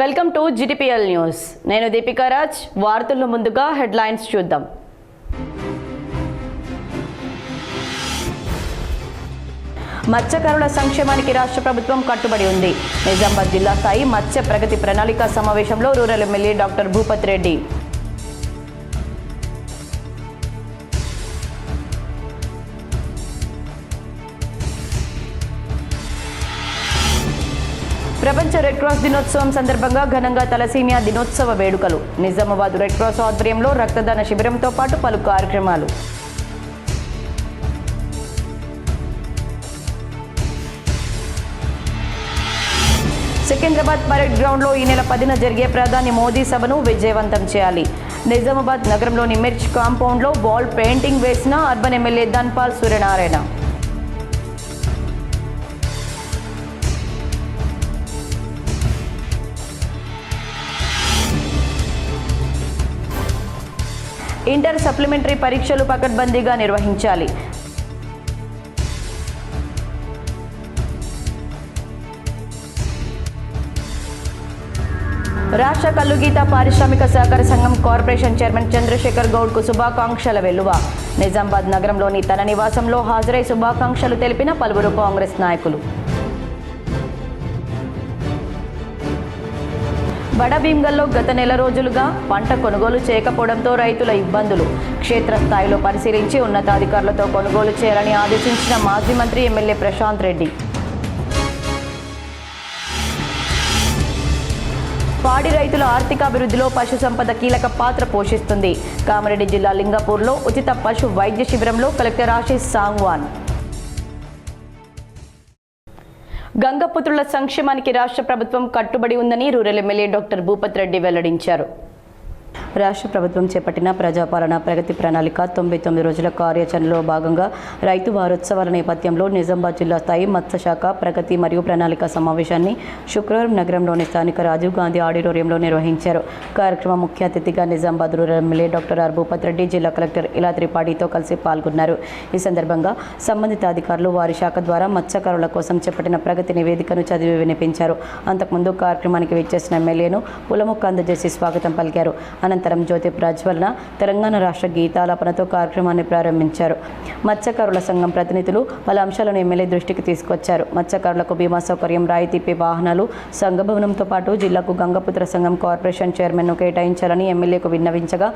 Welcome to GTPL news. నేను దీపికా రాజ్. వార్తల్లో ముందుగా హెడ్లైన్స్ చూద్దాం. మత్స్యకారుల సంక్షేమానికి రాష్ట్ర ప్రభుత్వం కట్టుబడి ఉంది. నిజామాబాద్ జిల్లా స్థాయి మత్స్య ప్రగతి ప్రణాళిక సమావేశంలో rural MLA doctor Bhupath Reddy. ప్రపంచ రెడ్ క్రాస్ దినోత్సవం సందర్భంగా ఘనంగా తలసీమియా దినోత్సవ వేడుకలు. నిజామాబాద్ రెడ్ క్రాస్ ఆధ్వర్యంలో రక్తదాన శిబిరంతో పాటు పలు కార్యక్రమాలు. సికింద్రాబాద్ పరేడ్ గ్రౌండ్లో ఈ నెల 10న జరిగే ప్రధాని మోదీ సభను విజయవంతం చేయాలి. నిజామాబాద్ నగరంలోని మిర్చ్ కాంపౌండ్లో వాల్ పెయింటింగ్ వేసిన urban MLA Dhanpal Suryanarayana. Inter supplementary పరీక్షలు పకడ్బందీగా నిర్వహించాలి. రాష్ట్ర కల్లుగీత పారిశ్రామిక సహకార సంఘం కార్పొరేషన్ చైర్మన్ చంద్రశేఖర్ గౌడ్కు శుభాకాంక్షల వెల్లువ. నిజామాబాద్ నగరంలోని తన నివాసంలో హాజరై శుభాకాంక్షలు తెలిపిన పలువురు కాంగ్రెస్ నాయకులు. బడభీంగల్లో గత నెల రోజులుగా పంట కొనుగోలు చేయకపోవడంతో రైతుల ఇబ్బందులు. క్షేత్రస్థాయిలో పరిశీలించి ఉన్నతాధికారులతో కొనుగోలు చేయాలని ఆదేశించిన మాజీ మంత్రి ఎమ్మెల్యే ప్రశాంత్ రెడ్డి. పాడి రైతుల ఆర్థికాభివృద్ధిలో పశు సంపద కీలక పాత్ర పోషిస్తుంది. కామారెడ్డి జిల్లా లింగపూర్లో ఉచిత పశు వైద్య శిబిరంలో కలెక్టర్ ఆశీష్ సాంగ్వాన్. గంగపుత్రుల సంక్షేమానికి రాష్ట్ర ప్రభుత్వం కట్టుబడి ఉందని rural MLA doctor Bhupath Reddy వెల్లడించారు. రాష్ట్ర ప్రభుత్వం చేపట్టిన ప్రజాపాలన ప్రగతి ప్రణాళిక 99 రోజుల కార్యాచరణలో భాగంగా రైతు వారోత్సవాల నేపథ్యంలో నిజామాబాద్ జిల్లా స్థాయి మత్స్యశాఖ ప్రగతి మరియు ప్రణాళిక సమావేశాన్ని శుక్రవారం నగరంలోని స్థానిక రాజీవ్ గాంధీ ఆడిటోరియంలో నిర్వహించారు. కార్యక్రమం ముఖ్య అతిథిగా Nizamabad rural MLA doctor Bhupath Reddy జిల్లా కలెక్టర్ ఇలా త్రిపాఠితో కలిసి పాల్గొన్నారు. ఈ సందర్భంగా సంబంధిత అధికారులు వారి శాఖ ద్వారా మత్స్యకారుల కోసం చేపట్టిన ప్రగతి నివేదికను చదివి వినిపించారు. అంతకుముందు కార్యక్రమానికి విచ్చేసిన ఎమ్మెల్యేను పూలమొక్క అందజేసి స్వాగతం పలికారు. అనంతరం జ్యోతి ప్రజ్వలన తెలంగాణ రాష్ట్ర గీతాలాపనతో కార్యక్రమాన్ని ప్రారంభించారు. మత్స్యకారుల సంఘం ప్రతినిధులు పలు అంశాలను ఎమ్మెల్యే దృష్టికి తీసుకొచ్చారు. మత్స్యకారులకు బీమా సౌకర్యం, రాయితీపై వాహనాలు, సంఘ భవనంతో పాటు జిల్లాకు గంగపుత్ర సంఘం కార్పొరేషన్ చైర్మన్ను కేటాయించాలని ఎమ్మెల్యేకు విన్నవించగా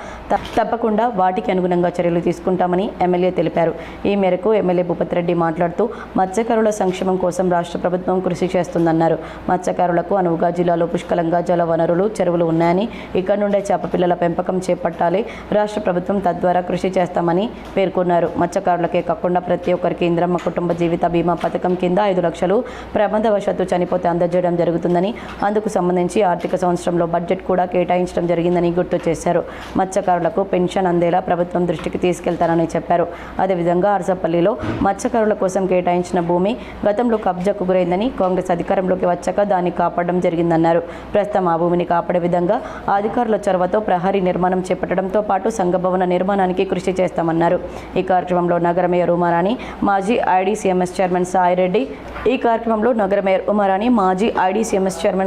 తప్పకుండా వాటికి అనుగుణంగా చర్యలు తీసుకుంటామని ఎమ్మెల్యే తెలిపారు. ఈ మేరకు ఎమ్మెల్యే భూపత్ రెడ్డి మాట్లాడుతూ మత్స్యకారుల సంక్షేమం కోసం రాష్ట్ర ప్రభుత్వం కృషి చేస్తుందన్నారు. మత్స్యకారులకు అనువుగా జిల్లాలో పుష్కలంగా జల వనరులు, చెరువులు ఉన్నాయని ఇక్కడి నుండే చేప పిల్లల పెంపకం చేపట్టాలి. రాష్ట్ర ప్రభుత్వం తద్వారా కృషి చేస్తామని పేర్కొన్నారు. మత్స్యకారులకే కాకుండా ప్రతి ఒక్కరికి ఇంద్రమ్మ కుటుంబ జీవిత బీమా పథకం కింద 5 లక్షలు ప్రమాదవశాత్తు చనిపోతే అందజేయడం జరుగుతుందని, అందుకు సంబంధించి ఆర్థిక సంవత్సరంలో బడ్జెట్ కూడా కేటాయించడం జరిగిందని గుర్తు చేశారు. మత్స్యకారులకు పెన్షన్ అందేలా ప్రభుత్వం దృష్టికి తీసుకెళ్తారని చెప్పారు. అదేవిధంగా అరసపల్లిలో మత్స్యకారుల కోసం కేటాయించిన భూమి గతంలో కబ్జాకు గురైందని, కాంగ్రెస్ అధికారంలోకి వచ్చాక దాన్ని కాపాడడం జరిగిందన్నారు. ప్రస్తుతం ఆ భూమిని కాపాడే విధంగా అధికారుల చొరవతో ప్రహరీ నిర్మాణం చేపట్టడంతో పాటు సంఘ భవన నిర్మాణానికి కృషి చేస్తామన్నారు. ఈ కార్యక్రమంలో నగర మేయర్ ఉమారాణి, మాజీ IDCMS chairman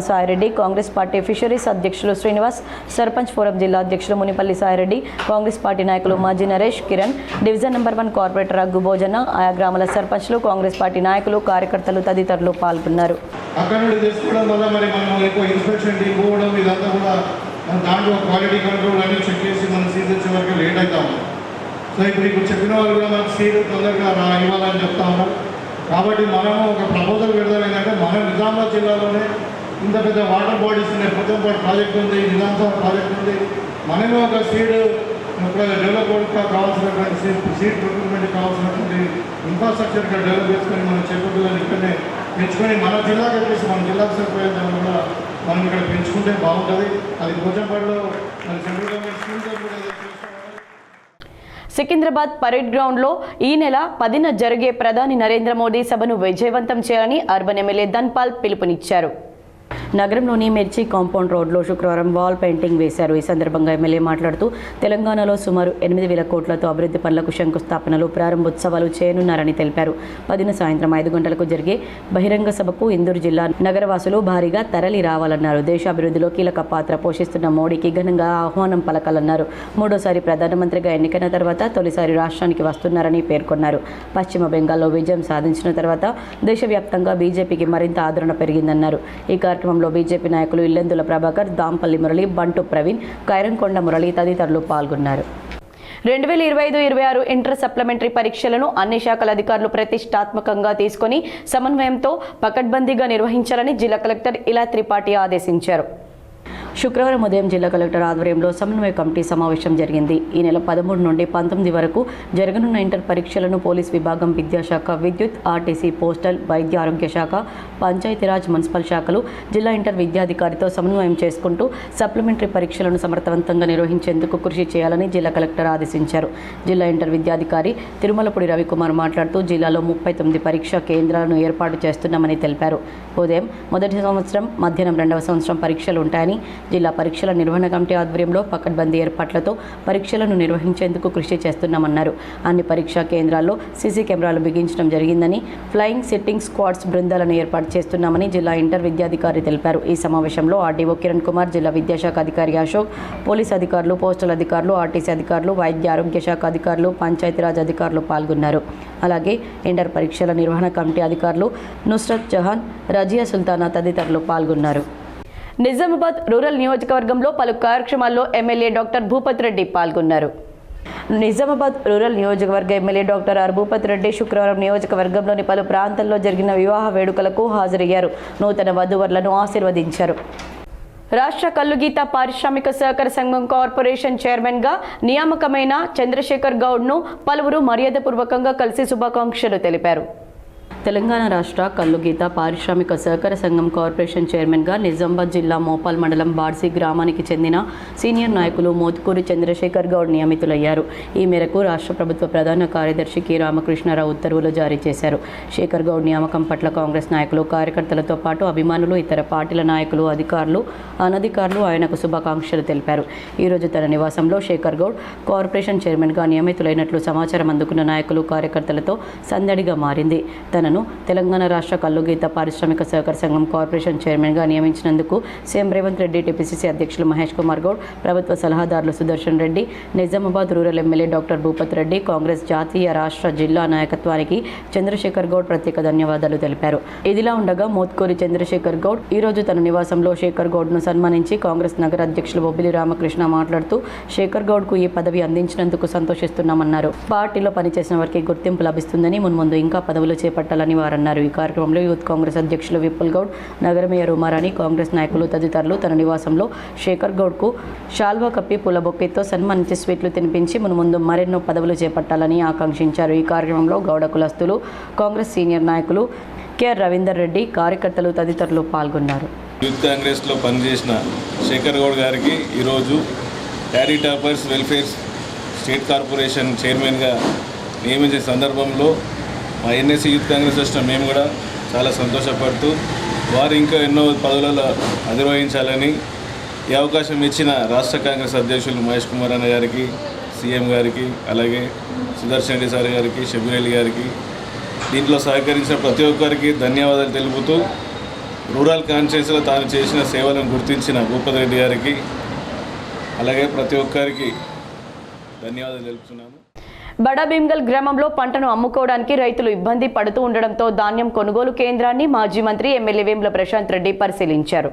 Saireddy, Congress party fisheries అధ్యక్షులు శ్రీనివాస్, సర్పంచ్ ఫోరం జిల్లా అధ్యక్షులు మునిపల్లి సాయిరెడ్డి, కాంగ్రెస్ పార్టీ నాయకులు మాజీ Naresh, Kiran, division number 1 corporator Aggu Bhojana, ఆయా గ్రామాల సర్పంచ్లు, కాంగ్రెస్ పార్టీ నాయకులు, కార్యకర్తలు తదితరులు పాల్గొన్నారు. దాంట్లో క్వాలిటీ కంట్రోల్ అన్నీ చెక్ చేసి మన సీడ్ వచ్చే వరకు లేట్ అవుతా ఉన్నాం. సో ఇప్పుడు చెప్పిన వాళ్ళు కూడా మనకు సీడ్ తొందరగా ఇవ్వాలని చెప్తా ఉన్నాం. కాబట్టి మనము ఒక ప్రపోజల్ పెడతాం. ఏంటంటే మన నిజామాబాద్ జిల్లాలోనే ఇంత పెద్ద వాటర్ బాడీస్ ఉన్నాయి. పొద్దుపాటు ప్రాజెక్ట్ ఉంది, నిజాంసాబాద్ ప్రాజెక్ట్ ఉంది. మనమే ఒక సీడ్ డెవలప్మెంట్ కావాల్సినటువంటి సీడ్ ప్రొక్యూర్మెంట్ కావాల్సినటువంటి ఇన్ఫ్రాస్ట్రక్చర్ ఇక్కడ డెవలప్ చేసుకొని మనం చేపట్టాలని ఇక్కడనే పెంచుకొని మన జిల్లాకి వచ్చేసి మన జిల్లాకు సరిపోయేదాన్ని కూడా మనం ఇక్కడ పెంచుకుంటే బాగుంటుంది. అది పోచంపాడులో మన సెంట్రల్ గవర్నమెంట్ స్కూల్తో కూడా. సికింద్రాబాద్ పరేడ్ గ్రౌండ్లో ఈ నెల 10న జరిగే ప్రధాని నరేంద్ర మోదీ సభను విజయవంతం చేయాలని అర్బన్ ఎమ్మెల్యే ధన్పాల్ పిలుపునిచ్చారు. నగరంలోని మిర్చి కాంపౌండ్ రోడ్లో శుక్రవారం వాల్ పెయింటింగ్ వేశారు. ఈ సందర్భంగా ఎమ్మెల్యే మాట్లాడుతూ తెలంగాణలో సుమారు 8,000 కోట్లతో అభివృద్ధి పనులకు శంకుస్థాపనలు, ప్రారంభోత్సవాలు చేయనున్నారని తెలిపారు. 10న సాయంత్రం 5 గంటలకు జరిగే బహిరంగ సభకు ఇందూరు జిల్లా నగరవాసులు భారీగా తరలి రావాలన్నారు. దేశాభివృద్ధిలో కీలక పాత్ర పోషిస్తున్న మోడీకి ఘనంగా ఆహ్వానం పలకాలన్నారు. మూడోసారి ప్రధానమంత్రిగా ఎన్నికైన తర్వాత తొలిసారి రాష్ట్రానికి వస్తున్నారని పేర్కొన్నారు. పశ్చిమ బెంగాల్లో విజయం సాధించిన తర్వాత దేశవ్యాప్తంగా బీజేపీకి మరింత ఆదరణ పెరిగిందన్నారు. ఈ కార్యక్రమంలో బీజేపీ నాయకులు ఇల్లెందుల ప్రభాకర్, దాంపల్లి మురళి, బంటు ప్రవీణ్, కైరంకొండ మురళి తదితరులు పాల్గొన్నారు. 2025-26 ఇంటర్ సప్లిమెంటరీ పరీక్షలను అన్ని శాఖల అధికారులు ప్రతిష్టాత్మకంగా తీసుకొని సమన్వయంతో పకడ్బందీగా నిర్వహించాలని జిల్లా కలెక్టర్ ఇలా త్రిపాఠి ఆదేశించారు. శుక్రవారం ఉదయం జిల్లా కలెక్టర్ ఆధ్వర్యంలో సమన్వయ కమిటీ సమావేశం జరిగింది. ఈ నెల 13 నుండి 19 వరకు జరగనున్న ఇంటర్ పరీక్షలను పోలీస్ విభాగం, విద్యాశాఖ, విద్యుత్, ఆర్టీసీ, పోస్టల్, వైద్య ఆరోగ్య శాఖ, పంచాయతీరాజ్, మున్సిపల్ శాఖలు జిల్లా ఇంటర్ విద్యాధికారితో సమన్వయం చేసుకుంటూ సప్లిమెంటరీ పరీక్షలను సమర్థవంతంగా నిర్వహించేందుకు కృషి చేయాలని జిల్లా కలెక్టర్ ఆదేశించారు. జిల్లా ఇంటర్ విద్యాధికారి తిరుమలపూడి రవికుమార్ మాట్లాడుతూ జిల్లాలో 39 పరీక్షా కేంద్రాలను ఏర్పాటు చేస్తున్నామని తెలిపారు. ఉదయం మొదటి సంవత్సరం, మధ్యాహ్నం 2వ సంవత్సరం పరీక్షలు ఉంటాయని, జిల్లా పరీక్షల నిర్వహణ కమిటీ ఆధ్వర్యంలో పకడ్బందీ ఏర్పాట్లతో పరీక్షలను నిర్వహించేందుకు కృషి చేస్తున్నామన్నారు. అన్ని పరీక్షా కేంద్రాల్లో సీసీ కెమెరాలు బిగించడం జరిగిందని, ఫ్లయింగ్ సిట్టింగ్ స్క్వాడ్స్ బృందాలను ఏర్పాటు చేస్తున్నామని జిల్లా ఇంటర్ విద్యాధికారి తెలిపారు. ఈ సమావేశంలో ఆర్డీఓ కిరణ్ కుమార్, జిల్లా విద్యాశాఖ అధికారి అశోక్, పోలీస్ అధికారులు, పోస్టల్ అధికారులు, ఆర్టీసీ అధికారులు, వైద్య ఆరోగ్య శాఖ అధికారులు, పంచాయతీరాజ్ అధికారులు పాల్గొన్నారు. అలాగే ఇంటర్ పరీక్షల నిర్వహణ కమిటీ అధికారులు నుస్రత్ జహాన్, రజియా సుల్తానా తదితరులు పాల్గొన్నారు. నిజామాబాద్ రూరల్ నియోజకవర్గంలో పలు కార్యక్రమాల్లో ఎమ్మెల్యే డాక్టర్ భూపత్ రెడ్డి పాల్గొన్నారు. నిజామాబాద్ రూరల్ నియోజకవర్గ MLA doctor R Bhupath Reddy శుక్రవారం నియోజకవర్గంలోని పలు ప్రాంతాల్లో జరిగిన వివాహ వేడుకలకు హాజరయ్యారు. నూతన వధూవరులను ఆశీర్వదించారు. రాష్ట్ర కల్లుగీత పారిశ్రామిక సహకార సంఘం కార్పొరేషన్ చైర్మన్గా నియామకమైన చంద్రశేఖర్ గౌడ్ను పలువురు మర్యాదపూర్వకంగా కలిసి శుభాకాంక్షలు తెలిపారు. తెలంగాణ రాష్ట్ర కల్లుగీత పారిశ్రామిక సహకార సంఘం కార్పొరేషన్ చైర్మన్గా నిజామాబాద్ జిల్లా మోపాల్ మండలం బాడ్సి గ్రామానికి చెందిన సీనియర్ నాయకులు మోత్కూరి చంద్రశేఖర్ గౌడ్ నియమితులయ్యారు. ఈ మేరకు రాష్ట్ర ప్రభుత్వ ప్రధాన కార్యదర్శి కె రామకృష్ణారావు ఉత్తర్వులు జారీ చేశారు. శేఖర్ గౌడ్ నియామకం పట్ల కాంగ్రెస్ నాయకులు, కార్యకర్తలతో పాటు అభిమానులు, ఇతర పార్టీల నాయకులు, అధికారులు, అనధికారులు ఆయనకు శుభాకాంక్షలు తెలిపారు. ఈరోజు తన నివాసంలో శేఖర్ గౌడ్ కార్పొరేషన్ చైర్మన్గా నియమితులైనట్లు సమాచారం అందుకున్న నాయకులు, కార్యకర్తలతో సందడిగా మారింది. తనను తెలంగాణ రాష్ట్ర కల్లుగీత పారిశ్రామిక సహకార సంఘం కార్పొరేషన్ చైర్మన్గా నియమించినందుకు సీఎం రేవంత్ రెడ్డి, టీపీసీసీ అధ్యక్షులు మహేష్ కుమార్ గౌడ్, ప్రభుత్వ సలహాదారులు Sudarshan Reddy, Nizamabad rural MLA doctor Bhupath Reddy, Congress జాతీయ, రాష్ట్ర, జిల్లా నాయకత్వానికి చంద్రశేఖర్ గౌడ్ ప్రత్యేక ధన్యవాదాలు తెలిపారు. ఇదిలా ఉండగా మోత్కూరి చంద్రశేఖర్ గౌడ్ ఈరోజు తన నివాసంలో శేఖర్ గౌడ్ను సన్మానించి కాంగ్రెస్ నగర అధ్యక్షులు బొబ్బిలి రామకృష్ణ మాట్లాడుతూ శేఖర్ గౌడ్కు ఈ పదవి అందించినందుకు సంతోషిస్తున్నామన్నారు. పార్టీలో పనిచేసిన వారికి గుర్తింపు లభిస్తుందని, మున్ముందు ఇంకా పదవులు చేపట్టాలని వారన్నారు. ఈ కార్యక్రమంలో యూత్ కాంగ్రెస్ అధ్యక్షులు విపుల్ గౌడ్, నగర మేయర్ ఉమారాణి, కాంగ్రెస్ నాయకులు తదితరులు తన నివాసంలో శేఖర్ గౌడ్కు షాల్వా కప్పి పూలబొక్కేతో సన్మానించి స్వీట్లు తినిపించి మున్ముందు మరెన్నో పదవులు చేపట్టాలని ఆకాంక్షించారు. ఈ కార్యక్రమంలో గౌడ కులస్తులు, కాంగ్రెస్ సీనియర్ నాయకులు కెఆర్ రవీందర్ రెడ్డి, కార్యకర్తలు తదితరులు పాల్గొన్నారు. యూత్ కాంగ్రెస్లో పనిచేసిన శేఖర్ గౌడ్ గారికి ఈరోజు daddy toppers welfare state corporation చైర్మన్గా నియమించే సందర్భంలో మా ఎన్ఎస్సీ యూత్ కాంగ్రెస్ వచ్చిన మేము కూడా చాలా సంతోషపడుతూ వారు ఇంకా ఎన్నో పదవులలో అధిరోహించాలని ఈ అవకాశం ఇచ్చిన రాష్ట్ర కాంగ్రెస్ అధ్యక్షులు మహేష్ కుమార్ అన్న గారికి, సీఎం గారికి, అలాగే సుదర్శన్ రెడ్డి సార్ గారికి, షబీర్ అలీ గారికి, దీంట్లో సహకరించిన ప్రతి ఒక్కరికి ధన్యవాదాలు తెలుపుతూ రూరల్ కాన్స్టిట్యూన్సీలో తాను చేసిన సేవలను గుర్తించిన భూపత్ రెడ్డి గారికి అలాగే ప్రతి ఒక్కరికి ధన్యవాదాలు తెలుపుతున్నాను. బడాభీమ్గల్ గ్రామంలో పంటను అమ్ముకోవడానికి రైతులు ఇబ్బంది పడుతూ ఉండడంతో ధాన్యం కొనుగోలు కేంద్రాన్ని మాజీ మంత్రి ఎమ్మెల్యే వేముల ప్రశాంత్ రెడ్డి పరిశీలించారు.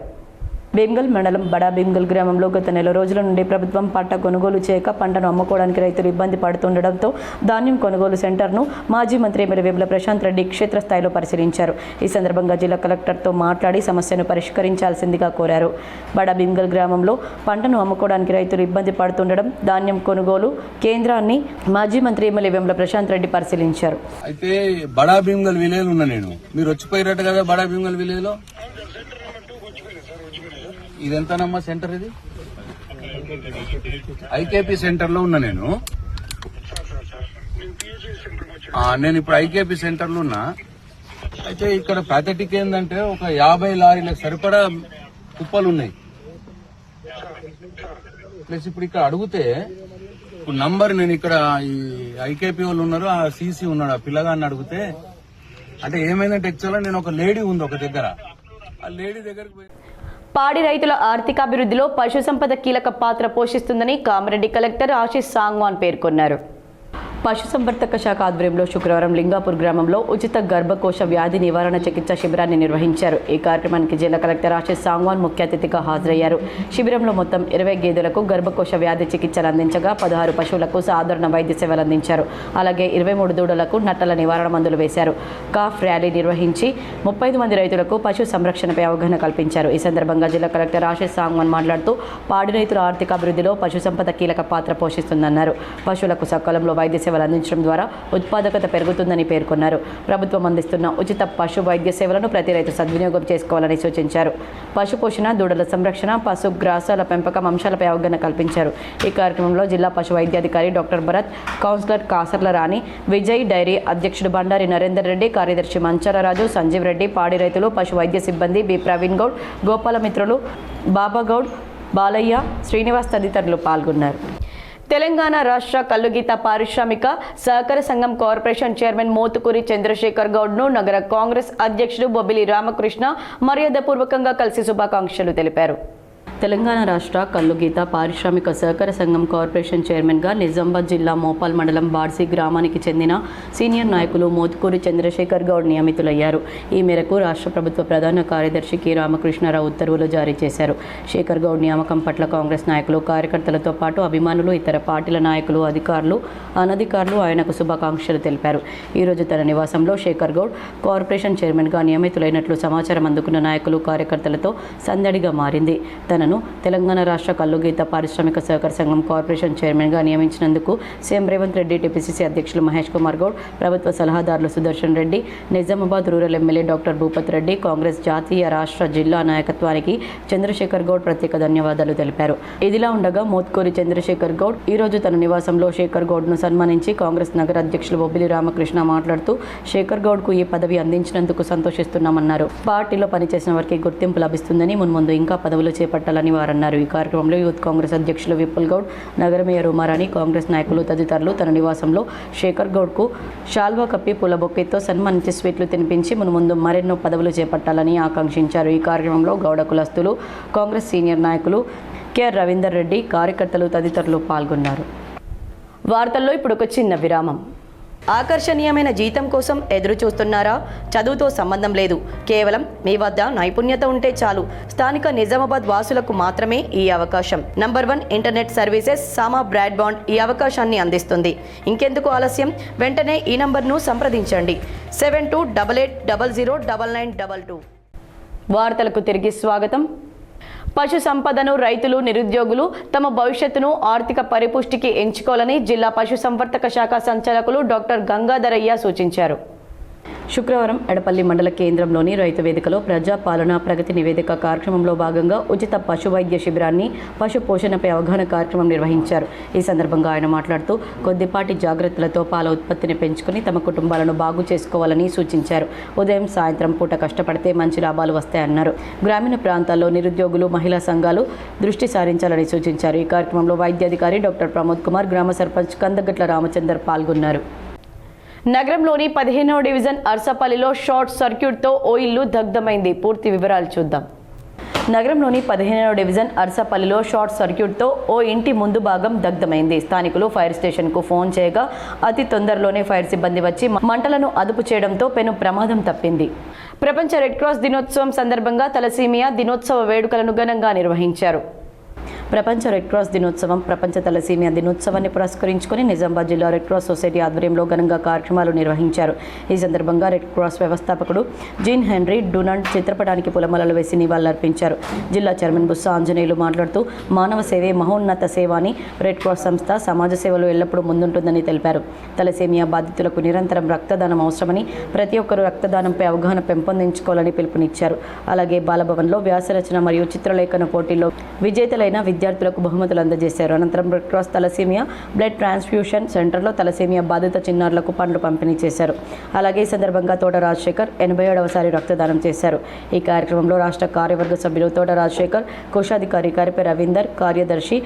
భీమ్గల్ మండలం బడా భీమ్గల్ గ్రామంలో గత నెల రోజుల నుండి ప్రభుత్వం పంట కొనుగోలు చేయక పంటను అమ్ముకోవడానికి రైతులు ఇబ్బంది పడుతుండడంతో ధాన్యం కొనుగోలు సెంటర్ను మాజీ మంత్రి ఎమ్మెల్యే వేముల ప్రశాంత్ రెడ్డి క్షేత్రస్థాయిలో పరిశీలించారు. ఈ సందర్భంగా జిల్లా కలెక్టర్తో మాట్లాడి సమస్యను పరిష్కరించాల్సిందిగా కోరారు. బడా భీమ్గల్ గ్రామంలో పంటను అమ్ముకోవడానికి రైతులు ఇబ్బంది పడుతుండడం, ధాన్యం కొనుగోలు కేంద్రాన్ని మాజీ మంత్రి ఎమ్మెల్యే వేముల ప్రశాంత్ రెడ్డి పరిశీలించారు. అయితే బడా భీమ్గల్ విలేజ్ ఉన్నా నేను, మీరు వచ్చిపోయారట కదా బడా భీమ్గల్ విలేజ్ లో. ఇదెంతనమ్మా సెంటర్? ఇది ఐకేపీ సెంటర్ లో ఉన్నా నేను ఇప్పుడు ఐకేపీ సెంటర్ లో ఉన్నా. అయితే ఇక్కడ ప్యాథెటిక్ ఏంటంటే ఒక 50 లారీలకు సరిపడా కుప్పలు ఉన్నాయి. ప్లస్ ఇప్పుడు ఇక్కడ అడిగితే ఇప్పుడు నంబర్ నేను ఇక్కడ ఈ ఐకేపీ వాళ్ళు ఉన్నారు, ఆ సీసీ ఉన్నాడు, ఆ పిల్లగాన్ని అడిగితే అంటే ఏమైందంటే యాక్చువల్గా నేను ఒక లేడీ ఉంది ఒక దగ్గర, ఆ లేడీ దగ్గరికి పోయి పాడి రైతుల ఆర్థికాభివృద్ధిలో పశు సంపద కీలక పాత్ర పోషిస్తుందని కామారెడ్డి కలెక్టర్ ఆశీష్ సాంగ్వాన్ పేర్కొన్నారు. పశుసంవర్ధక శాఖ ఆధ్వర్యంలో శుక్రవారం లింగాపూర్ గ్రామంలో ఉచిత గర్భకోశ వ్యాధి నివారణ చికిత్స శిబిరాన్ని నిర్వహించారు. ఈ కార్యక్రమానికి జిల్లా కలెక్టర్ ఆశీష్ సాంగ్వాన్ ముఖ్య అతిథిగా హాజరయ్యారు. శిబిరంలో మొత్తం 20 గేదెలకు గర్భకోశ వ్యాధి చికిత్సలు అందించగా 16 పశువులకు సాధారణ వైద్య సేవలు అందించారు. అలాగే 23 దూడలకు నట్టల నివారణ మందులు వేశారు. కాఫ్ ర్యాలీ నిర్వహించి 35 మంది రైతులకు పశు సంరక్షణపై అవగాహన కల్పించారు. ఈ సందర్భంగా జిల్లా కలెక్టర్ ఆశీష్ సాంగ్వాన్ మాట్లాడుతూ పాడి రైతుల ఆర్థికాభివృద్ధిలో పశు సంపద కీలక పాత్ర పోషిస్తుందన్నారు. పశువులకు సకాలంలో వైద్య సేవలు అందించడం ద్వారా ఉత్పాదకత పెరుగుతుందని పేర్కొన్నారు. ప్రభుత్వం అందిస్తున్న ఉచిత పశు వైద్య సేవలను ప్రతి రైతు సద్వినియోగం చేసుకోవాలని సూచించారు. పశు పోషణ, దూడల సంరక్షణ, పశు గ్రాసాల పెంపకం అంశాలపై అవగాహన కల్పించారు. ఈ కార్యక్రమంలో జిల్లా పశు వైద్యాధికారి డాక్టర్ భరత్, కౌన్సిలర్ కాసర్ల రాణి, విజయ్, డైరీ అధ్యక్షుడు బండారి నరేందర్ రెడ్డి, కార్యదర్శి మంచాలరాజు, సంజీవ్ రెడ్డి, పాడి రైతులు, పశు వైద్య సిబ్బంది, బి ప్రవీణ్ గౌడ్, గోపాల మిత్రులు, బాబాగౌడ్, బాలయ్య, శ్రీనివాస్ తదితరులు పాల్గొన్నారు. తెలంగాణ రాష్ట్ర కల్లుగీత పారిశ్రామిక సహకార సంఘం కార్పొరేషన్ చైర్మన్ మోతుకూరి చంద్రశేఖర్ గౌడ్ను నగర కాంగ్రెస్ అధ్యక్షుడు బొబ్బిలి రామకృష్ణ మర్యాదపూర్వకంగా కలిసి శుభాకాంక్షలు తెలిపారు. తెలంగాణ రాష్ట్ర కల్లుగీత పారిశ్రామిక సహకార సంఘం కార్పొరేషన్ చైర్మన్గా నిజామాబాద్ జిల్లా మోపాల్ మండలం బాడ్సీ గ్రామానికి చెందిన సీనియర్ నాయకులు మోతుకూరి చంద్రశేఖర్ గౌడ్ నియమితులయ్యారు. ఈ మేరకు రాష్ట్ర ప్రభుత్వ ప్రధాన కార్యదర్శి కె రామకృష్ణారావు ఉత్తర్వులు జారీ చేశారు. శేఖర్ గౌడ్ నియామకం పట్ల కాంగ్రెస్ నాయకులు, కార్యకర్తలతో పాటు అభిమానులు, ఇతర పార్టీల నాయకులు, అధికారులు, అనధికారులు ఆయనకు శుభాకాంక్షలు తెలిపారు. ఈరోజు తన నివాసంలో శేఖర్ గౌడ్ కార్పొరేషన్ చైర్మన్గా నియమితులైనట్లు సమాచారం అందుకున్న నాయకులు, కార్యకర్తలతో సందడిగా మారింది. తనను తెలంగాణ రాష్ట్ర కల్లుగీత పారిశ్రామిక సహకార సంఘం కార్పొరేషన్ చైర్మన్గా నియమించినందుకు సీఎం రేవంత్ రెడ్డి, టీపీసీసీ అధ్యక్షులు మహేష్ కుమార్ గౌడ్, ప్రభుత్వ సలహాదారులు Sudarshan Reddy, Nizamabad rural MLA doctor Bhupath Reddy, Congress జాతీయ, రాష్ట్ర, జిల్లా నాయకత్వానికి చంద్రశేఖర్ గౌడ్ ప్రత్యేక ధన్యవాదాలు తెలిపారు. ఇదిలా ఉండగా మోత్కూరి చంద్రశేఖర్ గౌడ్ ఈరోజు తన నివాసంలో శేఖర్ గౌడ్ను సన్మానించి కాంగ్రెస్ నగర అధ్యక్షులు బొబ్బిలి రామకృష్ణ మాట్లాడుతూ శేఖర్ గౌడ్కు ఈ పదవి అందించినందుకు సంతోషిస్తున్నామన్నారు. పార్టీలో పనిచేసిన వారికి గుర్తింపు లభిస్తుందని, మున్ముందు ఇంకా పదవులు చేపట్టాలని వారన్నారు. ఈ కార్యక్రమంలో యూత్ కాంగ్రెస్ అధ్యక్షులు విపుల్ గౌడ్, నగర మేయర్ ఉమారాణి, కాంగ్రెస్ నాయకులు తదితరులు తన నివాసంలో శేఖర్ గౌడ్కు షాల్వా కప్పి పూల బొక్కేతో సన్మానించి స్వీట్లు తినిపించి మున్ముందు మరెన్నో పదవులు చేపట్టాలని ఆకాంక్షించారు. ఈ కార్యక్రమంలో గౌడ కులస్తులు, కాంగ్రెస్ సీనియర్ నాయకులు కె రవీందర్ రెడ్డి, కార్యకర్తలు తదితరులు పాల్గొన్నారు. వార్తల్లో ఇప్పుడు ఒక చిన్న విరామం. ఆకర్షణీయమైన జీతం కోసం ఎదురు చూస్తున్నారా? చదువుతో సంబంధం లేదు, కేవలం మీ వద్ద నైపుణ్యత ఉంటే చాలు. స్థానిక నిజామాబాద్ వాసులకు మాత్రమే ఈ అవకాశం. నంబర్ 1 ఇంటర్నెట్ సర్వీసెస్ సామా బ్రాడ్బాండ్ ఈ అవకాశాన్ని అందిస్తుంది. ఇంకెందుకు ఆలస్యం? వెంటనే ఈ నంబర్ను సంప్రదించండి 7288009992. వార్తలకు తిరిగి స్వాగతం. పశు సంపదను రైతులు, నిరుద్యోగులు తమ భవిష్యత్తును ఆర్థిక పరిపుష్టికి ఎంచుకోవాలని జిల్లా పశుసంవర్ధక శాఖ సంచాలకులు డాక్టర్ గంగాధరయ్య సూచించారు. శుక్రవారం ఎడపల్లి మండల కేంద్రంలోని రైతు వేదికలో ప్రజాపాలన ప్రగతి నివేదిక కార్యక్రమంలో భాగంగా ఉచిత పశు వైద్య శిబిరాన్ని, పశు పోషణపై అవగాహన కార్యక్రమం నిర్వహించారు. ఈ సందర్భంగా ఆయన మాట్లాడుతూ కొద్దిపాటి జాగ్రత్తలతో పాల ఉత్పత్తిని పెంచుకుని తమ కుటుంబాలను బాగు చేసుకోవాలని సూచించారు. ఉదయం, సాయంత్రం పూట కష్టపడితే మంచి లాభాలు వస్తాయన్నారు. గ్రామీణ ప్రాంతాల్లో నిరుద్యోగులు, మహిళా సంఘాలు దృష్టి సారించాలని సూచించారు. ఈ కార్యక్రమంలో వైద్యాధికారి డాక్టర్ ప్రమోద్ కుమార్, గ్రామ సర్పంచ్ కందగట్ల రామచందర్ పాల్గొన్నారు. నగరంలోని 15వ డివిజన్ అర్సపల్లిలో షార్ట్ సర్క్యూట్తో ఓ ఇల్లు దగ్ధమైంది. పూర్తి వివరాలు చూద్దాం. నగరంలోని 15వ డివిజన్ అర్సపల్లిలో షార్ట్ సర్క్యూట్తో ఓ ఇంటి ముందు భాగం దగ్ధమైంది. స్థానికులు ఫైర్ స్టేషన్కు ఫోన్ చేయగా అతి తొందరలోనే ఫైర్ సిబ్బంది వచ్చి మంటలను అదుపు చేయడంతో పెను ప్రమాదం తప్పింది. ప్రపంచ రెడ్ క్రాస్ దినోత్సవం సందర్భంగా తలసీమియా దినోత్సవ వేడుకలను ఘనంగా నిర్వహించారు. ప్రపంచ రెడ్ క్రాస్ దినోత్సవం, ప్రపంచ తలసీమియా దినోత్సవాన్ని పురస్కరించుకుని నిజామాబాద్ జిల్లా రెడ్ క్రాస్ సొసైటీ ఆధ్వర్యంలో ఘనంగా కార్యక్రమాలు నిర్వహించారు. ఈ సందర్భంగా రెడ్ క్రాస్ వ్యవస్థాపకుడు జీన్ హెన్రీ డునాండ్ చిత్రపటానికి పూలమాలలు వేసి నివాళులర్పించారు. జిల్లా చైర్మన్ బుస్సా ఆంజనేయులు మాట్లాడుతూ మానవ సేవే మహోన్నత సేవ అని, రెడ్ క్రాస్ సంస్థ సమాజ సేవలో ఎల్లప్పుడూ ముందుంటుందని తెలిపారు. తలసీమియా బాధితులకు నిరంతరం రక్తదానం అవసరమని, ప్రతి ఒక్కరూ రక్తదానంపై అవగాహన పెంపొందించుకోవాలని పిలుపునిచ్చారు. అలాగే బాలభవన్లో వ్యాసరచన మరియు చిత్రలేఖన పోటీల్లో విజేతలైన విద్యార్థులకు బహుమతులు అందజేశారు. అనంతరం red cross thalassemia blood transfusion సెంటర్లో తలసేమియా బాధిత చిన్నారులకు పండ్లు పంపిణీ చేశారు. అలాగే ఈ సందర్భంగా తోట రాజశేఖర్ 87వసారి రక్తదానం చేశారు. ఈ కార్యక్రమంలో రాష్ట్ర కార్యవర్గ సభ్యులు తోట రాజశేఖర్, కోశాధికారి కరిపే రవీందర్, కార్యదర్శి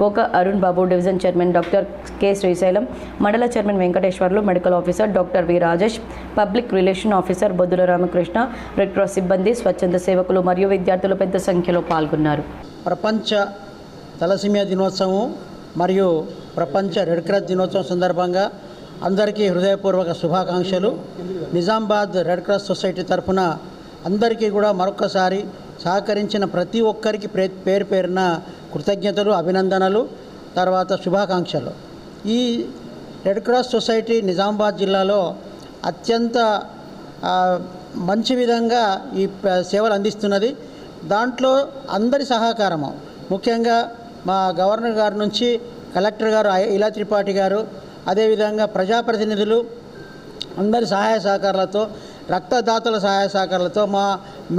Goka Arun Babu, division chairman doctor K Srisailam, మండల chairman Venkateswarlu, medical officer doctor V Rajesh, public relation officer Boddula Ramakrishna, red cross సిబ్బంది, స్వచ్ఛంద సేవకులు మరియు విద్యార్థులు పెద్ద సంఖ్యలో పాల్గొన్నారు. ప్రపంచ తలసేమియా దినోత్సవం మరియు ప్రపంచ రెడ్ క్రాస్ దినోత్సవం సందర్భంగా అందరికీ హృదయపూర్వక శుభాకాంక్షలు. నిజామాబాద్ రెడ్ క్రాస్ సొసైటీ తరఫున అందరికీ కూడా మరొకసారి సహకరించిన ప్రతి ఒక్కరికి పేరు పేరున కృతజ్ఞతలు, అభినందనలు, తర్వాత శుభాకాంక్షలు. ఈ రెడ్ క్రాస్ సొసైటీ నిజామాబాద్ జిల్లాలో అత్యంత మంచి విధంగా ఈ సేవలు అందిస్తున్నది. దాంట్లో అందరి సహకారము, ముఖ్యంగా మా గవర్నర్ గారి నుంచి కలెక్టర్ గారు ఇలా త్రిపాఠి గారు, అదేవిధంగా ప్రజాప్రతినిధులు అందరి సహాయ సహకారాలతో, రక్తదాతల సహాయ సహకారాలతో, మా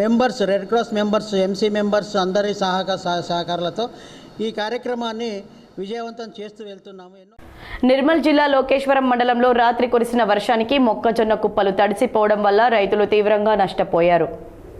members red cross members, MC members అందరి సహకారాలతో ఈ కార్యక్రమాన్ని విజయవంతం చేస్తూ వెళ్తున్నాము. నిర్మల్ జిల్లా లోకేశ్వరం మండలంలో రాత్రి కురిసిన వర్షానికి మొక్కజొన్న కుప్పలు తడిసిపోవడం వల్ల రైతులు తీవ్రంగా నష్టపోయారు.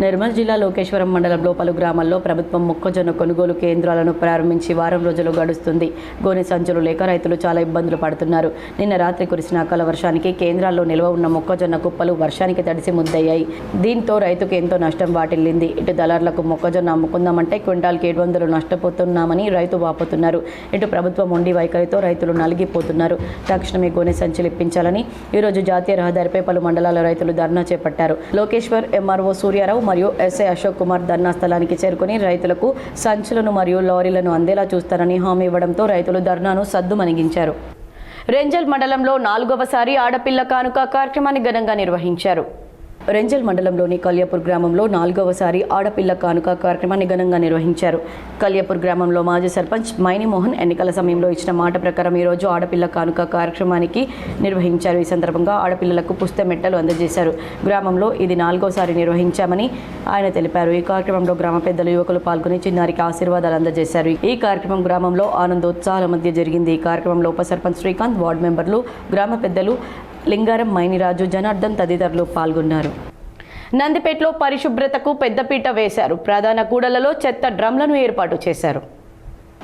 నిర్మల్ జిల్లా లోకేశ్వరం మండలంలో పలు గ్రామాల్లో ప్రభుత్వం మొక్కజొన్న కొనుగోలు కేంద్రాలను ప్రారంభించి వారం రోజులు గడుస్తుంది. గోనె సంచులు లేక రైతులు చాలా ఇబ్బందులు పడుతున్నారు. నిన్న రాత్రి కురిసిన అకాల వర్షానికి కేంద్రాల్లో నిల్వ ఉన్న మొక్కజొన్న కుప్పలు వర్షానికి తడిసి ముద్దయ్యాయి. దీంతో రైతుకు ఎంతో నష్టం వాటిల్లింది. ఇటు దళార్లకు మొక్కజొన్న అమ్ముకుందామంటే క్వింటాల్కి 700 నష్టపోతున్నామని రైతు వాపోతున్నారు. ఇటు ప్రభుత్వం మొండి వైఖరితో రైతులు నలిగిపోతున్నారు. తక్షణమే గోనె సంచులు ఇప్పించాలని ఈరోజు జాతీయ రహదారిపై పలు మండలాల రైతులు ధర్నా చేపట్టారు. లోకేశ్వర్ ఎంఆర్ఓ సూర్యారావు మరియు ఎస్ఐ అశోక్ కుమార్ ధర్నా స్థలానికి చేరుకుని రైతులకు సంచులను మరియు లారీలను అందేలా చూస్తారని హామీ ఇవ్వడంతో రైతులు ధర్నాను సద్దుమణిగించారు. రెంజల్ మండలంలో 4వసారి ఆడపిల్ల కానుక కార్యక్రమాన్ని ఘనంగా నిర్వహించారు. రెంజల్ మండలంలోని కల్యాపూర్ గ్రామంలో 4వసారి ఆడపిల్ల కానుక కార్యక్రమాన్ని ఘనంగా నిర్వహించారు. కల్యాపూర్ గ్రామంలో మాజీ సర్పంచ్ మైని మోహన్ ఎన్నికల సమయంలో ఇచ్చిన మాట ప్రకారం ఈరోజు ఆడపిల్ల కానుక కార్యక్రమానికి నిర్వహించారు. ఈ సందర్భంగా ఆడపిల్లలకు పుస్తె మెట్టలు అందజేశారు. గ్రామంలో ఇది 4వసారి నిర్వహించామని ఆయన తెలిపారు. ఈ కార్యక్రమంలో గ్రామ పెద్దలు, యువకులు పాల్గొని చిన్నారికి ఆశీర్వాదాలు అందజేశారు. ఈ కార్యక్రమం గ్రామంలో ఆనందోత్సాహాల మధ్య జరిగింది. ఈ కార్యక్రమంలో ఉప సర్పంచ్ శ్రీకాంత్, వార్డు మెంబర్లు, గ్రామ పెద్దలు లింగారం, మైనిరాజు, జనార్దన్ తదితరులు పాల్గొన్నారు. నందిపేటలో పరిశుభ్రతకు పెద్దపీట వేశారు. ప్రధాన కూడళ్లలో చెత్త డ్రమ్లను ఏర్పాటు చేశారు.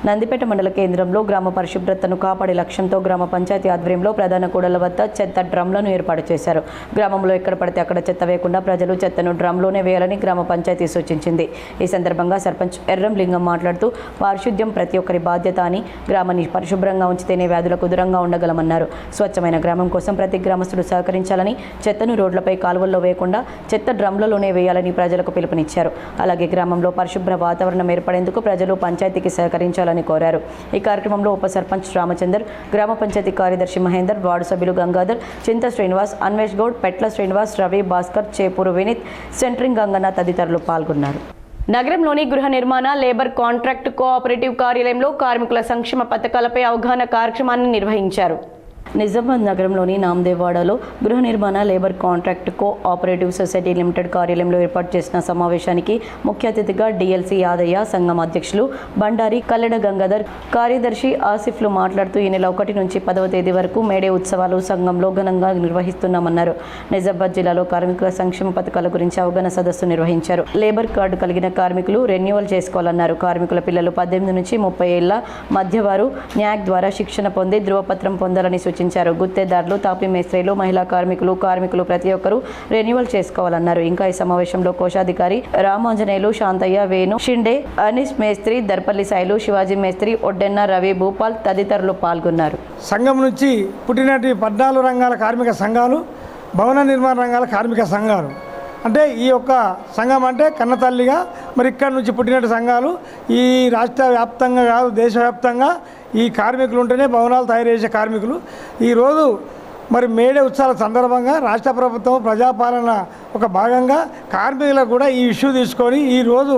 నందిపేట మండల కేంద్రంలో గ్రామ పరిశుభ్రతను కాపాడే లక్ష్యంతో గ్రామ పంచాయతీ ఆధ్వర్యంలో ప్రధాన కూడళ్ల వద్ద చెత్త డ్రమ్లను ఏర్పాటు చేశారు. గ్రామంలో ఎక్కడ పడితే అక్కడ చెత్త వేయకుండా ప్రజలు చెత్తను డ్రమ్లోనే వేయాలని గ్రామ పంచాయతీ సూచించింది. ఈ సందర్భంగా సర్పంచ్ ఎర్రం లింగం మాట్లాడుతూ పారిశుద్ధ్యం ప్రతి ఒక్కరి బాధ్యత అని, గ్రామాన్ని పరిశుభ్రంగా ఉంచితేనే వ్యాధులకు దూరంగా ఉండగలమన్నారు. స్వచ్ఛమైన గ్రామం కోసం ప్రతి గ్రామస్తుడు సహకరించాలని, చెత్తను రోడ్లపై, కాలువల్లో వేయకుండా చెత్త డ్రమ్లలోనే వేయాలని ప్రజలకు పిలుపునిచ్చారు. అలాగే గ్రామంలో పరిశుభ్ర వాతావరణం ఏర్పడేందుకు ప్రజలు పంచాయతీకి సహకరించాలని కోరారు. ఈ కార్యక్రమంలో ఉప సర్పంచ్ రామచందర్, గ్రామ పంచాయతీ కార్యదర్శి మహేందర్, వార్డు సభ్యులు గంగాధర్, చింత శ్రీనివాస్, అన్వేష్ గౌడ్, పెట్ల శ్రీనివాస్, రవి, భాస్కర్, చేపూరు వినీత్, సెంట్రింగ్ గంగన్న తదితరులు పాల్గొన్నారు. నగరంలోని గృహ నిర్మాణ, లేబర్ కాంట్రాక్ట్ కోఆపరేటివ్ కార్యాలయంలో కార్మికుల సంక్షేమ పథకాలపై అవగాహన కార్యక్రమాన్ని నిర్వహించారు. నిజామాబాద్ నగరంలోని నామదేవాడలో గృహ నిర్మాణ, labour contract cooperative society limited కార్యాలయంలో ఏర్పాటు చేసిన సమావేశానికి ముఖ్య అతిథిగా డిఎల్సి యాదయ్య, సంఘం అధ్యక్షులు బండారి కల్లెడ గంగాధర్, కార్యదర్శి ఆసిఫ్లు మాట్లాడుతూ ఈ నెల 1 నుంచి 10వ తేదీ వరకు మేడే ఉత్సవాలు సంఘంలో ఘనంగా నిర్వహిస్తున్నామన్నారు. నిజామాబాద్ జిల్లాలో కార్మికుల సంక్షేమ పథకాల గురించి అవగాహన సదస్సు నిర్వహించారు. లేబర్ కార్డు కలిగిన కార్మికులు రెన్యువల్ చేసుకోవాలన్నారు. కార్మికుల పిల్లలు 18 నుంచి 30 ఏళ్ల మధ్య వారు న్యాక్ ద్వారా శిక్షణ పొంది ధృవపత్రం పొందాలని సూచించారు. గుత్తేదారులు, తాపీ మేస్త్రీలు, మహిళా కార్మికులు ప్రతి ఒక్కరూ రెన్యువల్ చేసుకోవాలన్నారు. ఇంకా ఈ సమావేశంలో కోశాధికారి రామాంజనేయులు, శాంతయ్య, వేణు, షిండే, అనీస్ మేస్త్రి, దర్పల్లి సాయిలు, శివాజీ మేస్త్రి, ఒడ్డెన్న, రవి, భూపాల్ తదితరులు పాల్గొన్నారు. సంఘం నుంచి పుట్టినటి 14 రంగాల కార్మిక సంఘాలు, భవన నిర్మాణ రంగాల కార్మిక సంఘాలు, అంటే ఈ యొక్క సంఘం అంటే కన్నతల్లిగా మరి ఇక్కడ నుంచి పుట్టినట్టు సంఘాలు ఈ రాష్ట్ర వ్యాప్తంగా కాదు, దేశవ్యాప్తంగా ఈ కార్మికులు ఉంటేనే భవనాలు తయారు చేసే కార్మికులు. ఈరోజు మరి మేడే ఉత్సవాల సందర్భంగా రాష్ట్ర ప్రభుత్వం ప్రజాపాలన ఒక భాగంగా కార్మికులకు కూడా ఈ ఇష్యూ తీసుకొని ఈ రోజు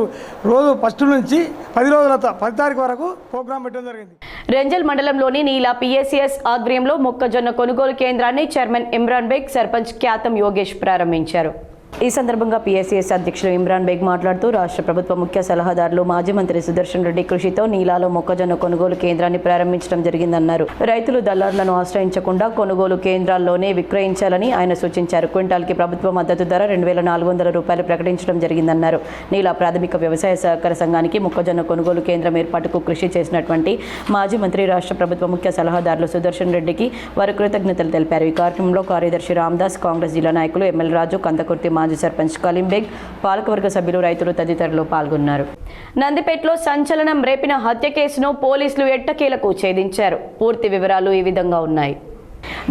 1 నుంచి 10 రోజుల 10 తారీఖు వరకు ప్రోగ్రాం పెట్టడం జరిగింది. రెంజల్ మండలంలోని నీలా పిఎస్సిఎస్ ఆధ్వర్యంలో మొక్కజొన్న కొనుగోలు కేంద్రాన్ని చైర్మన్ ఇమ్రాన్ బేగ్, సర్పంచ్ ఖ్యాతం యోగేష్ ప్రారంభించారు. ఈ సందర్భంగా PSCS అధ్యక్షులు ఇమ్రాన్ బేగ్ మాట్లాడుతూ రాష్ట్ర ప్రభుత్వ ముఖ్య సలహాదారులు మాజీ మంత్రి సుదర్శన్ రెడ్డి కృషితో నీలాలో మొక్కజొన్న కొనుగోలు కేంద్రాన్ని ప్రారంభించడం జరిగిందన్నారు. రైతులు దళారులను ఆశ్రయించకుండా కొనుగోలు కేంద్రాల్లోనే విక్రయించాలని ఆయన సూచించారు. క్వింటాల్కి ప్రభుత్వ మద్దతు ధర 2,400 రూపాయలు ప్రకటించడం జరిగిందన్నారు. నీలా ప్రాథమిక వ్యవసాయ సహకార సంఘానికి మొక్కజొన్న కొనుగోలు కేంద్రం ఏర్పాటుకు కృషి చేసినటువంటి మాజీ మంత్రి రాష్ట్ర ప్రభుత్వ ముఖ్య సలహాదారులు సుదర్శన్ రెడ్డికి వారు కృతజ్ఞతలు తెలిపారు. ఈ కార్యక్రమంలో కార్యదర్శి రామ్దాస్, కాంగ్రెస్ జిల్లా నాయకులు ఎమ్మెల్యే రాజు, కందకుర్తి మాజీ సర్పంచ్ కలీం బేగ్, పాలకవర్గ సభ్యులు, రైతులు తదితరులు పాల్గొన్నారు. నందిపేటలో సంచలనం రేపిన హత్య కేసును పోలీసులు ఎట్టకేలకు ఛేదించారు. పూర్తి వివరాలు ఈ విధంగా ఉన్నాయి.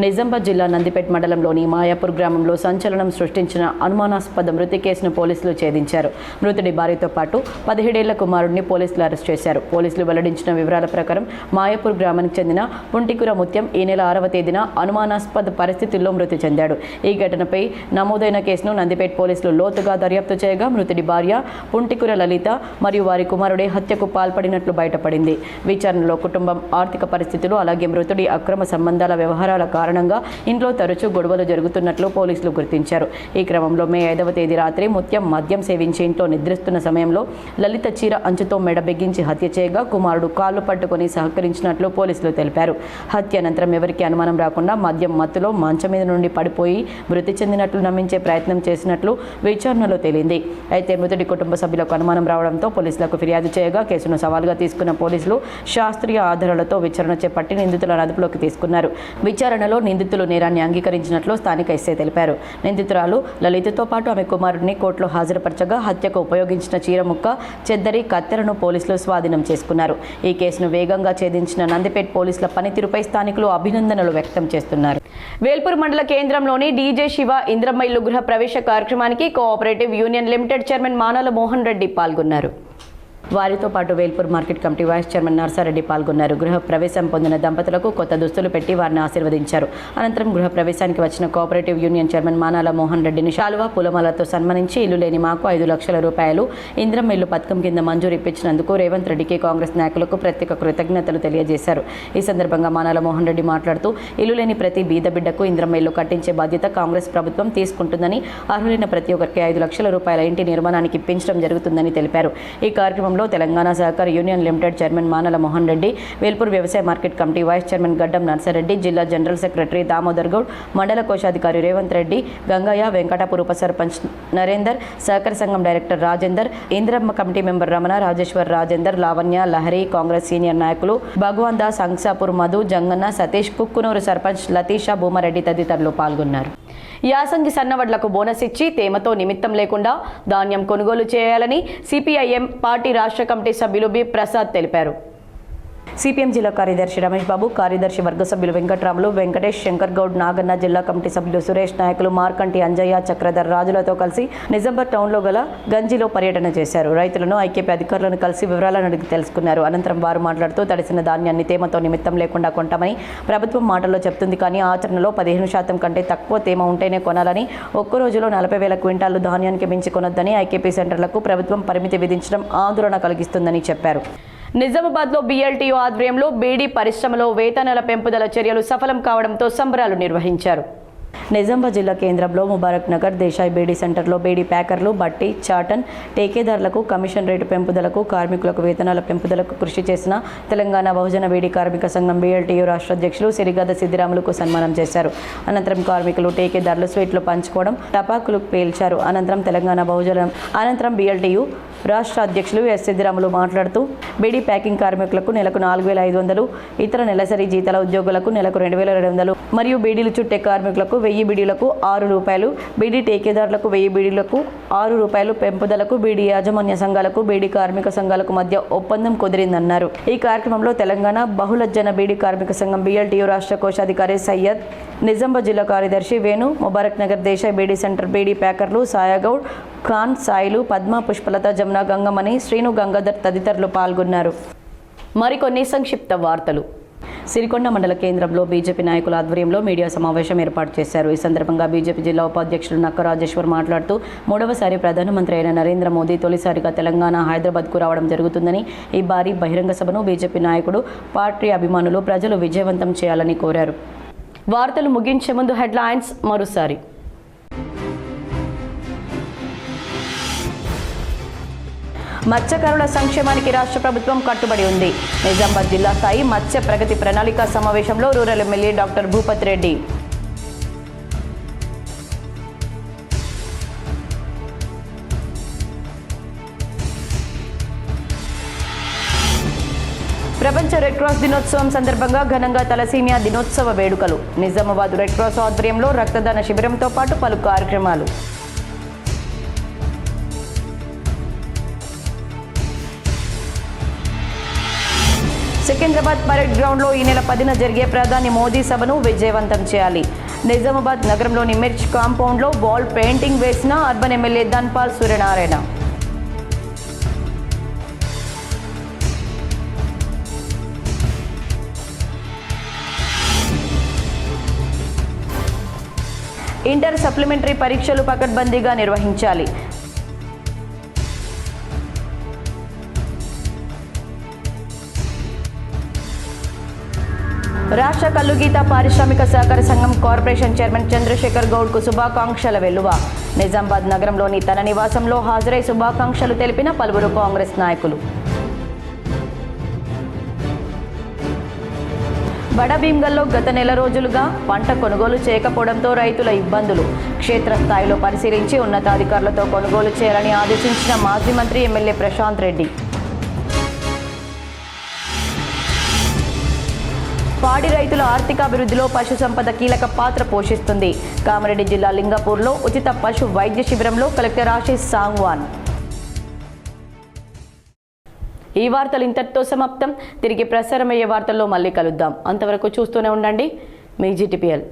నిజామాబాద్ జిల్లా నందిపేట మండలంలోని మాయాపూర్ గ్రామంలో సంచలనం సృష్టించిన అనుమానాస్పద మృతి కేసును పోలీసులు ఛేదించారు. మృతుడి భార్యతో పాటు 17 ఏళ్ల కుమారుడిని పోలీసులు అరెస్ట్ చేశారు. పోలీసులు వెల్లడించిన వివరాల ప్రకారం మాయాపూర్ గ్రామానికి చెందిన పుంటికుర ముత్యం ఈ నెల 6వ తేదీన అనుమానాస్పద పరిస్థితుల్లో మృతి చెందాడు. ఈ ఘటనపై నమోదైన కేసును నందిపేట పోలీసులు లోతుగా దర్యాప్తు చేయగా మృతుడి భార్య పుంటికుర లలిత మరియు వారి కుమారుడే హత్యకు పాల్పడినట్లు బయటపడింది. విచారణలో కుటుంబం ఆర్థిక పరిస్థితులు అలాగే మృతుడి అక్రమ సంబంధాల వ్యవహారాల కారణంగా ఇంట్లో తరచూ గొడవలు జరుగుతున్నట్లు పోలీసులు గుర్తించారు. ఈ క్రమంలో మే 5వ తేదీ రాత్రి ముత్యం మద్యం సేవించి ఇంట్లో నిద్రిస్తున్న సమయంలో లలిత చీర అంచుతో మెడ బిగించి హత్య చేయగా కుమారుడు కాళ్ళు పట్టుకొని సహకరించినట్లు పోలీసులు తెలిపారు. హత్య అనంతరం ఎవరికీ అనుమానం రాకుండా మద్యం మత్తులో మంచం మీద నుండి పడిపోయి మృతి చెందినట్లు నమ్మించే ప్రయత్నం చేసినట్లు విచారణలో తేలింది. అయితే మృతుడి కుటుంబ సభ్యులకు అనుమానం రావడంతో పోలీసులకు ఫిర్యాదు చేయగా కేసును సవాల్గా తీసుకున్న పోలీసులు శాస్త్రీయ ఆధారాలతో విచారణ చేపట్టి నిందితులను అదుపులోకి తీసుకున్నారు. విచారణలో నిందితులు నేరాన్ని అంగీకరించినట్లు స్థానిక ఎస్ఐ తెలిపారు. నిందితురాలు లలితతో పాటు ఆమె కుమారుడిని కోర్టులో హాజరుపరచగా హత్యకు ఉపయోగించిన చీరముక్క, చెద్దరి, కత్తెరను పోలీసులు స్వాధీనం చేసుకున్నారు. ఈ కేసును వేగంగా ఛేదించిన నందిపేట పోలీసుల పనితీరుపై స్థానికులు అభినందనలు వ్యక్తం చేస్తున్నారు. వేల్పూర్ మండల కేంద్రంలోని డీజే శివ ఇంద్రమ్మ ఇల్లు గృహ ప్రవేశ కార్యక్రమానికి cooperative union limited chairman Manala Mohan Reddy పాల్గొన్నారు. వారితో పాటు Velpur market committee vice chairman Narsareddy పాల్గొన్నారు. గృహ ప్రవేశం పొందిన దంపతులకు కొత్త దుస్తులు పెట్టి వారిని ఆశీర్వదించారు. అనంతరం గృహ ప్రవేశానికి వచ్చిన cooperative union chairman Manala Mohan రెడ్డిని శాలువా, పూలమాలతో సన్మానించి ఇల్లు లేని మాకు 5 లక్షల రూపాయలు ఇంద్రమ్మ ఇల్లు పథకం కింద మంజూరు ఇప్పించినందుకు రేవంత్ రెడ్డికి కాంగ్రెస్ నాయకులకు ప్రత్యేక కృతజ్ఞతలు తెలియజేశారు. ఈ సందర్భంగా మానాల మోహన్ రెడ్డి మాట్లాడుతూ ఇల్లు లేని ప్రతి బీద బిడ్డకు ఇంద్రమ్మ ఇల్లు కట్టించే బాధ్యత కాంగ్రెస్ ప్రభుత్వం తీసుకుంటుందని, అర్హులైన ప్రతి ఒక్కరికి 5 లక్షల రూపాయల ఇంటి నిర్మాణానికి ఇప్పించడం జరుగుతుందని తెలిపారు. ఈ కార్యక్రమంలో తెలంగాణ సహకార union limited chairman Manala Mohan Reddy, Velpur వ్యవసాయ మార్కెట్ కమిటీ వైస్ చైర్మన్ గడ్డం నర్సారెడ్డి, జిల్లా జనరల్ సెక్రటరీ దామోదర్ గౌడ్, మండల కోశాధికారి రేవంత్ రెడ్డి, గంగయ్య, వెంకటాపూర్ ఉప సర్పంచ్ నరేందర్, సహకార సంఘం director Rajender, Indiramma committee member Ramana, Rajeshwar, Rajender, Lavanya, Lahari, Congress senior నాయకులు భగవాన్ దాస్, అంసాపూర్ మధు, జంగన్న, సతీష్, కుక్కునూరు సర్పంచ్ లతీషా, భూమారెడ్డి తదితరులు పాల్గొన్నారు. యాసంగి సన్నవడ్లకు బోనస్ ఇచ్చి తేమతో నిమిత్తం లేకుండా ధాన్యం కొనుగోలు చేయాలని సిపిఐఎం పార్టీ రాష్ట్ర కమిటీ సభ్యులు బి ప్రసాద్ తెలిపారు. సిపిఎం జిల్లా కార్యదర్శి రమేష్ బాబు, కార్యదర్శి వర్గ సభ్యులు వెంకట్రాములు, వెంకటేష్, శంకర్ గౌడ్, నాగన్న, జిల్లా కమిటీ సభ్యులు సురేష్, నాయకులు మార్కంటి, అంజయ్య, చక్రధర్ రాజులతో కలిసి నిజామాబాద్ టౌన్లో గల గంజిలో పర్యటన చేశారు. రైతులను, ఐకేపీ అధికారులను కలిసి వివరాలను అడిగి తెలుసుకున్నారు. అనంతరం వారు మాట్లాడుతూ తడిసిన ధాన్యాన్ని తేమతో నిమిత్తం లేకుండా కొంటామని ప్రభుత్వం మాటల్లో చెప్తుంది, కానీ ఆచరణలో 15% కంటే తక్కువ తేమ ఉంటేనే కొనాలని, ఒక్క రోజులో 40,000 క్వింటాళ్లు ధాన్యానికి మించి కొనొద్దని ఐకేపీ సెంటర్లకు ప్రభుత్వం పరిమితి విధించడం ఆందోళన కలిగిస్తుందని చెప్పారు. నిజామాబాద్లో BLTO ఆధ్వర్యంలో బీడీ పరిశ్రమలో వేతనాల పెంపుదల చర్యలు సఫలం కావడంతో సంబరాలు నిర్వహించారు. నిజామాబాద్ జిల్లా కేంద్రంలో ముబారక్ నగర్ దేశాయ్ బీడీ సెంటర్లో బీడీ ప్యాకర్లు, బట్టి, చాటన్, టేకేదారులకు కమిషన్ రేటు పెంపుదలకు, కార్మికులకు వేతనాల పెంపుదలకు కృషి చేసిన తెలంగాణ బహుజన బీడీ కార్మిక సంఘం BLTO రాష్ట్ర అధ్యక్షులు సిరిగద్ద సిద్దిరాములకు సన్మానం చేశారు. అనంతరం కార్మికులు, టేకేదారులు స్వీట్లు పంచుకోవడం, టపాకులు పేల్చారు. అనంతరం BLTO రాష్ట్ర అధ్యక్షులు ఎస్ సిద్దిరాములు మాట్లాడుతూ బీడీ ప్యాకింగ్ కార్మికులకు నెలకు 4,500, ఇతర నెలసరి జీతాల ఉద్యోగులకు నెలకు 2,200 మరియు బీడీలు చుట్టే కార్మికులకు 1000 బీడీలకు 6 రూపాయలు, బీడీ టేకేదారులకు 1000 బీడీలకు 6 రూపాయలు పెంపుదలకు బీడీ యాజమాన్య సంఘాలకు, బీడీ కార్మిక సంఘాలకు మధ్య ఒప్పందం కుదిరిందన్నారు. ఈ కార్యక్రమంలో తెలంగాణ బహుళజన బీడీ కార్మిక సంఘం BLTO రాష్ట్ర కోశాధికారి సయ్యద్, నిజామాబాద్ జిల్లా కార్యదర్శి వేణు, ముబారక్ నగర్ దేశాయ్ బీడీ సెంటర్ బీడీ ప్యాకర్లు సాయాగౌడ్, ఖాన్, సాయిలు, పద్మ, పుష్పలత, జమున, గంగమణి, శ్రీను, గంగాధర్ తదితరులు పాల్గొన్నారు. మరికొన్ని సంక్షిప్త వార్తలు. సిరికొండ మండల కేంద్రంలో బీజేపీ నాయకుల ఆధ్వర్యంలో మీడియా సమావేశం ఏర్పాటు చేశారు. ఈ సందర్భంగా బీజేపీ జిల్లా ఉపాధ్యక్షులు నక్క రాజేశ్వర్ మాట్లాడుతూ 3వసారి ప్రధానమంత్రి అయిన నరేంద్ర మోదీ తొలిసారిగా తెలంగాణ, హైదరాబాద్కు రావడం జరుగుతుందని, ఈ భారీ బహిరంగ సభను బీజేపీ నాయకుడు, పార్టీ అభిమానులు, ప్రజలు విజయవంతం చేయాలని కోరారు. వార్తలు ముగించే ముందు హెడ్లైన్స్ మరోసారి. మత్స్యకారుల సంక్షేమానికి రాష్ట్ర ప్రభుత్వం కట్టుబడి ఉంది. నిజామాబాద్ జిల్లా స్థాయి మత్స్య ప్రగతి ప్రణాళిక సమావేశంలో rural MLA doctor Bhupath Reddy. ప్రపంచ రెడ్ క్రాస్ దినోత్సవం సందర్భంగా ఘనంగా తలసీమియా దినోత్సవ వేడుకలు. నిజామాబాద్ రెడ్ క్రాస్ ఆధ్వర్యంలో రక్తదాన శిబిరంతో పాటు పలు కార్యక్రమాలు. సికింద్రాబాద్ పరేడ్ గ్రౌండ్లో ఈ నెల 10న జరిగే ప్రధాని మోదీ సభను విజయవంతం చేయాలి. నిజామాబాద్ నగరంలోని మిర్చ్ కాంపౌండ్లో వాల్ పెయింటింగ్ వేసిన urban MLA Dhanpal Suryanarayana. Inter supplementary పరీక్షలు పకడ్బందీగా నిర్వహించాలి. రాష్ట్ర కల్లుగీత పారిశ్రామిక సహకార సంఘం కార్పొరేషన్ చైర్మన్ చంద్రశేఖర్ గౌడ్కు శుభాకాంక్షల వెల్లువ. నిజామాబాద్ నగరంలోని తన నివాసంలో హాజరై శుభాకాంక్షలు తెలిపిన పలువురు కాంగ్రెస్ నాయకులు. బడభీంగల్లో గత నెల రోజులుగా పంట కొనుగోలు చేయకపోవడంతో రైతుల ఇబ్బందులు. క్షేత్రస్థాయిలో పరిశీలించి ఉన్నతాధికారులతో కొనుగోలు చేయాలని ఆదేశించిన మాజీ మంత్రి ఎమ్మెల్యే ప్రశాంత్ రెడ్డి. పాడి రైతుల ఆర్థికాభివృద్ధిలో పశు సంపద కీలక పాత్ర పోషిస్తుంది. కామారెడ్డి జిల్లా లింగపూర్లో ఉచిత పశు వైద్య శిబిరంలో కలెక్టర్ ఆశీష్ సాంగ్వాన్. ఈ వార్తలు ఇంతటితో సమాప్తం. తిరిగి ప్రసారమయ్యే వార్తల్లో మళ్ళీ కలుద్దాం. అంతవరకు చూస్తూనే ఉండండి మీ GTPL.